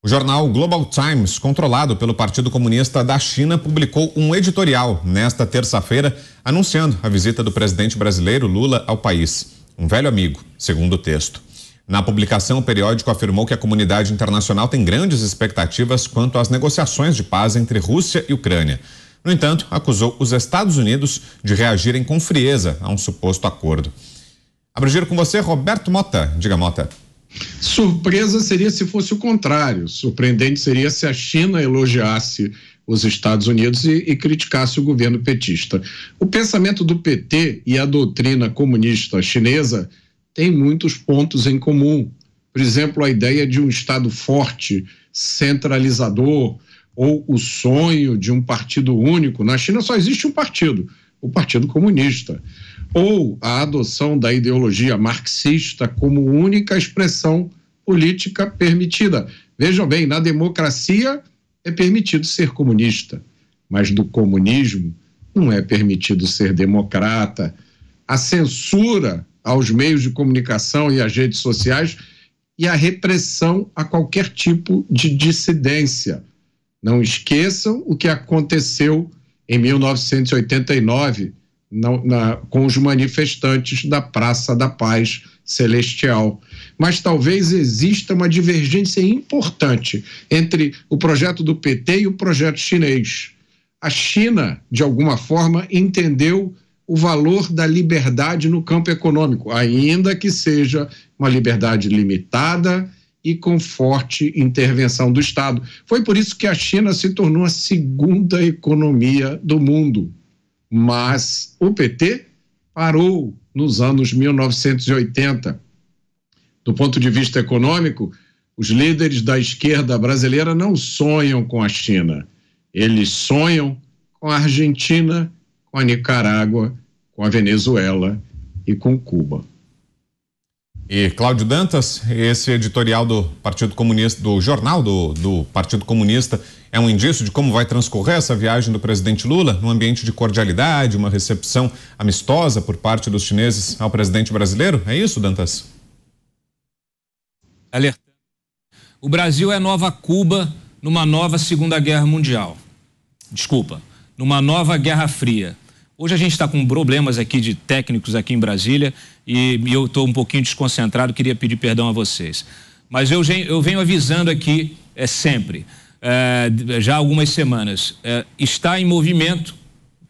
O jornal Global Times, controlado pelo Partido Comunista da China, publicou um editorial nesta terça-feira anunciando a visita do presidente brasileiro Lula ao país. Um velho amigo, segundo o texto. Na publicação, o periódico afirmou que a comunidade internacional tem grandes expectativas quanto às negociações de paz entre Rússia e Ucrânia. No entanto, acusou os Estados Unidos de reagirem com frieza a um suposto acordo. Abro giro com você, Roberto Mota. Diga, Mota. Surpresa seria se fosse o contrário. Surpreendente seria se a China elogiasse os Estados Unidos e criticasse o governo petista. O pensamento do PT e a doutrina comunista chinesa têm muitos pontos em comum. Por exemplo, a ideia de um Estado forte, centralizador, ou o sonho de um partido único. Na China só existe um partido, o Partido Comunista. Ou a adoção da ideologia marxista como única expressão política permitida. Vejam bem, na democracia é permitido ser comunista, mas do comunismo não é permitido ser democrata. A censura aos meios de comunicação e às redes sociais e a repressão a qualquer tipo de dissidência. Não esqueçam o que aconteceu em 1989 com os manifestantes da Praça da Paz Celestial. Mas talvez exista uma divergência importante entre o projeto do PT e o projeto chinês. A China, de alguma forma, entendeu o valor da liberdade no campo econômico, ainda que seja uma liberdade limitada e com forte intervenção do Estado. Foi por isso que a China se tornou a segunda economia do mundo. Mas o PT parou nos anos 1980. Do ponto de vista econômico, os líderes da esquerda brasileira não sonham com a China. Eles sonham com a Argentina, com a Nicarágua, com a Venezuela e com Cuba. E Cláudio Dantas, esse editorial do Partido Comunista, do jornal do Partido Comunista, é um indício de como vai transcorrer essa viagem do presidente Lula, num ambiente de cordialidade, uma recepção amistosa por parte dos chineses ao presidente brasileiro? É isso, Dantas? Alerta. O Brasil é a nova Cuba numa nova Segunda Guerra Mundial. Desculpa, numa nova Guerra Fria. Hoje a gente está com problemas aqui de técnicos aqui em Brasília e eu estou um pouquinho desconcentrado, queria pedir perdão a vocês. Mas eu venho avisando aqui sempre, já há algumas semanas, está em movimento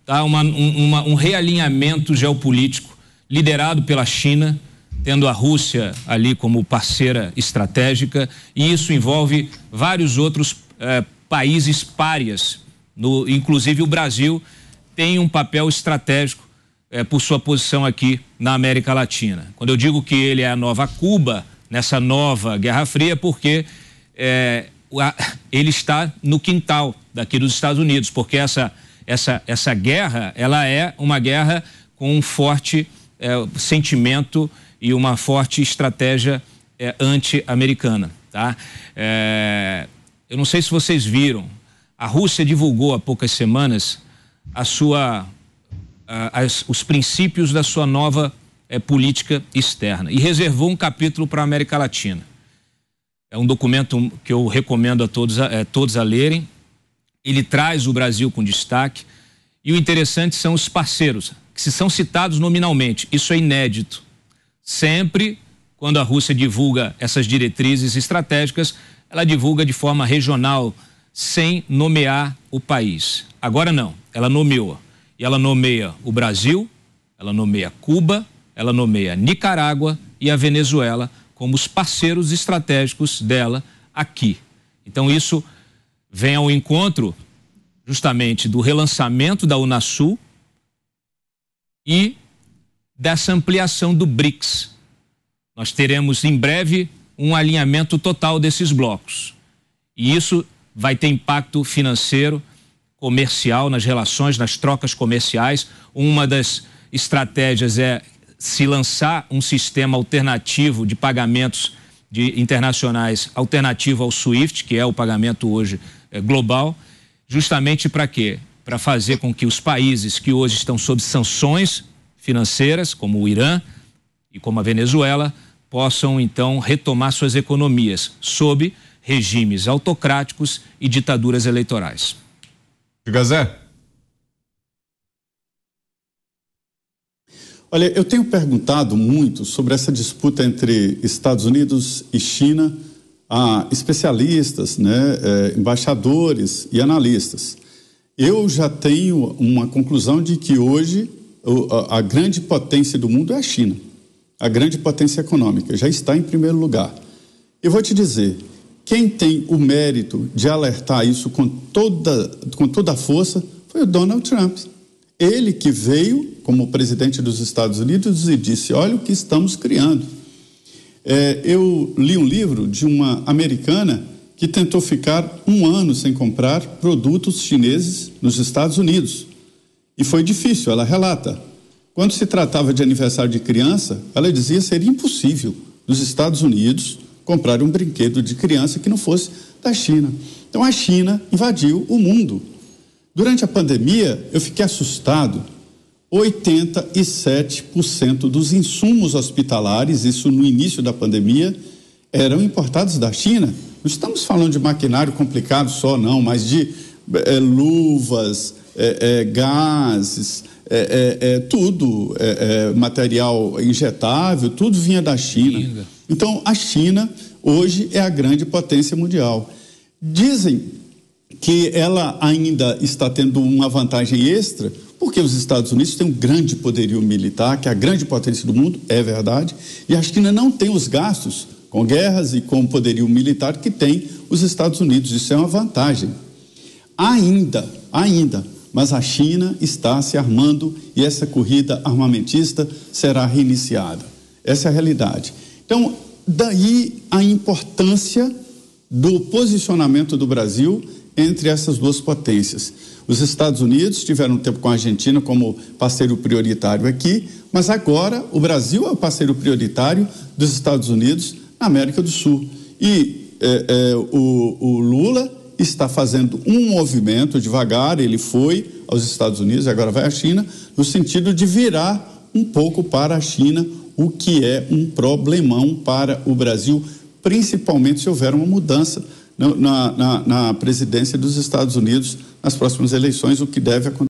tá, um realinhamento geopolítico liderado pela China, tendo a Rússia ali como parceira estratégica, e isso envolve vários outros países párias, inclusive o Brasil tem um papel estratégico por sua posição aqui na América Latina. Quando eu digo que ele é a nova Cuba, nessa nova Guerra Fria, porque ele está no quintal daqui dos Estados Unidos, porque essa guerra, ela é uma guerra com um forte sentimento e uma forte estratégia anti-americana, tá? Eu não sei se vocês viram, a Rússia divulgou há poucas semanas os princípios da sua nova política externa e reservou um capítulo para a América Latina. É um documento que eu recomendo a todos a lerem. Ele traz o Brasil com destaque e o interessante são os parceiros, que se são citados nominalmente. Isso é inédito. Sempre, quando a Rússia divulga essas diretrizes estratégicas, ela divulga de forma regional, sem nomear o país. Agora não, ela nomeou. E ela nomeia o Brasil, ela nomeia Cuba, ela nomeia Nicarágua e a Venezuela como os parceiros estratégicos dela aqui. Então isso vem ao encontro justamente do relançamento da Unasul e dessa ampliação do BRICS. Nós teremos em breve um alinhamento total desses blocos. E isso vai ter impacto financeiro, comercial, nas relações, nas trocas comerciais. Uma das estratégias é se lançar um sistema alternativo de pagamentos internacionais, alternativo ao SWIFT, que é o pagamento hoje global, justamente para quê? Para fazer com que os países que hoje estão sob sanções financeiras, como o Irã e como a Venezuela, possam então retomar suas economias sob regimes autocráticos e ditaduras eleitorais. Gazé. Olha, eu tenho perguntado muito sobre essa disputa entre Estados Unidos e China a especialistas, embaixadores e analistas. Eu já tenho uma conclusão de que hoje a grande potência do mundo é a China. A grande potência econômica já está em primeiro lugar. Eu vou te dizer, quem tem o mérito de alertar isso com toda a força foi o Donald Trump. Ele que veio como presidente dos Estados Unidos e disse, olha o que estamos criando. Eu li um livro de uma americana que tentou ficar 1 ano sem comprar produtos chineses nos Estados Unidos. E foi difícil, ela relata. Quando se tratava de aniversário de criança, ela dizia ser impossível nos Estados Unidos comprar um brinquedo de criança que não fosse da China. Então a China invadiu o mundo. Durante a pandemia, eu fiquei assustado. 87% dos insumos hospitalares, isso no início da pandemia, eram importados da China. Não estamos falando de maquinário complicado só, não, mas de luvas, gases, tudo, material injetável, tudo vinha da China. Então, a China hoje é a grande potência mundial. Dizem que ela ainda está tendo uma vantagem extra, porque os Estados Unidos têm um grande poderio militar, que é a grande potência do mundo, é verdade, e a China não tem os gastos com guerras e com poderio militar que tem os Estados Unidos. Isso é uma vantagem. Ainda, mas a China está se armando e essa corrida armamentista será reiniciada. Essa é a realidade. Então, daí a importância do posicionamento do Brasil entre essas duas potências. Os Estados Unidos tiveram um tempo com a Argentina como parceiro prioritário aqui, mas agora o Brasil é o parceiro prioritário dos Estados Unidos na América do Sul. E o Lula está fazendo um movimento devagar, ele foi aos Estados Unidos e agora vai à China, no sentido de virar um pouco para a China, o que é um problemão para o Brasil, principalmente se houver uma mudança na presidência dos Estados Unidos nas próximas eleições, o que deve acontecer.